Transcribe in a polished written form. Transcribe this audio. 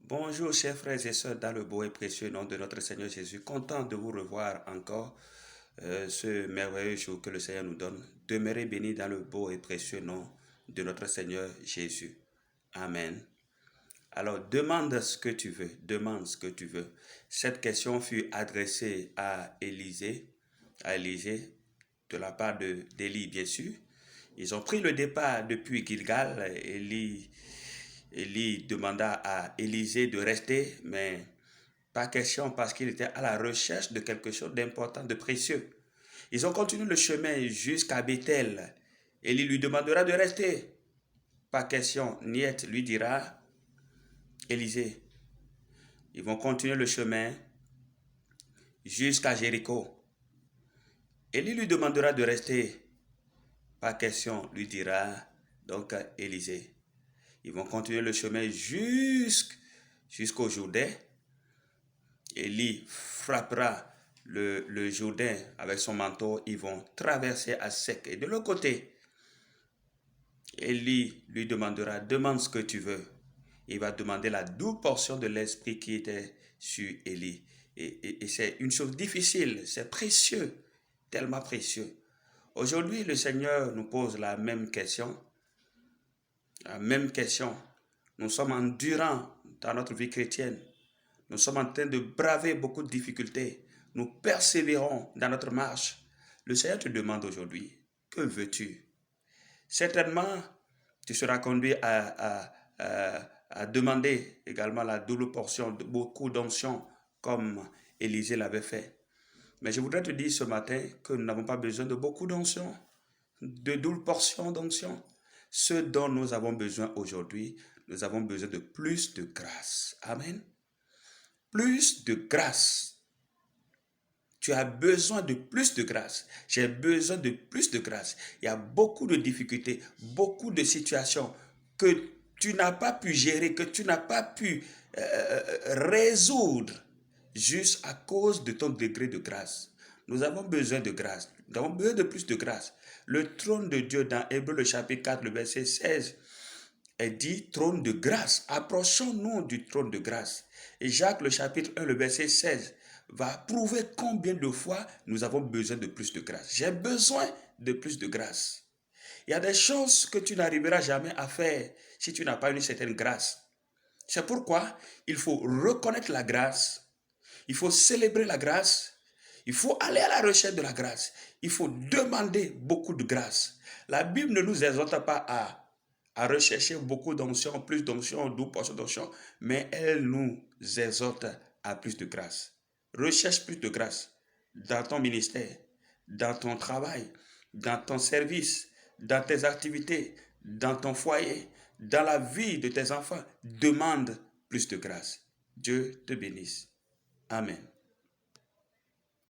Bonjour chers frères et sœurs dans le beau et précieux nom de notre Seigneur Jésus. Content de vous revoir encore ce merveilleux jour que le Seigneur nous donne. Demeurez bénis dans le beau et précieux nom de notre Seigneur Jésus. Amen. Alors demande ce que tu veux, demande ce que tu veux. Cette question fut adressée à Élisée de la part d'Élie bien sûr. Ils ont pris le départ depuis Gilgal. Élie demanda à Élisée de rester, mais pas question parce qu'il était à la recherche de quelque chose d'important, de précieux. Ils ont continué le chemin jusqu'à Bethel. Élie lui demandera de rester. Pas question, niet lui dira, Élisée. Ils vont continuer le chemin jusqu'à Jéricho. Élie lui demandera de rester. Pas question, lui dira donc Élisée. Ils vont continuer le chemin jusqu'au Jourdain. Élie frappera le Jourdain avec son manteau. Ils vont traverser à sec. Et de l'autre côté, Élie lui demandera, demande ce que tu veux. Il va demander la double portion de l'esprit qui était sur Élie. Et c'est une chose difficile, c'est précieux, tellement précieux. Aujourd'hui, le Seigneur nous pose la même question. La même question. Nous sommes endurants dans notre vie chrétienne. Nous sommes en train de braver beaucoup de difficultés. Nous persévérons dans notre marche. Le Seigneur te demande aujourd'hui, que veux-tu? Certainement, tu seras conduit à demander également la double portion de beaucoup d'onction comme Élisée l'avait fait. Mais je voudrais te dire ce matin que nous n'avons pas besoin de beaucoup d'onction, de double portion d'onction. Ce dont nous avons besoin aujourd'hui, nous avons besoin de plus de grâce. Amen. Plus de grâce. Tu as besoin de plus de grâce. J'ai besoin de plus de grâce. Il y a beaucoup de difficultés, beaucoup de situations que tu n'as pas pu gérer, que tu n'as pas pu résoudre juste à cause de ton degré de grâce. Nous avons besoin de grâce. Nous avons besoin de plus de grâce. Le trône de Dieu dans Hébreux le chapitre 4, le verset 16, est dit trône de grâce. Approchons-nous du trône de grâce. Et Jacques le chapitre 1, le verset 16, va prouver combien de fois nous avons besoin de plus de grâce. J'ai besoin de plus de grâce. Il y a des choses que tu n'arriveras jamais à faire si tu n'as pas une certaine grâce. C'est pourquoi il faut reconnaître la grâce, il faut célébrer la grâce, il faut aller à la recherche de la grâce, il faut demander beaucoup de grâce. La Bible ne nous exhorte pas à rechercher beaucoup d'onction, plus d'onction, 12% d'onction, mais elle nous exhorte à plus de grâce. Recherche plus de grâce dans ton ministère, dans ton travail, dans ton service, dans tes activités, dans ton foyer, dans la vie de tes enfants. Demande plus de grâce. Dieu te bénisse. Amen.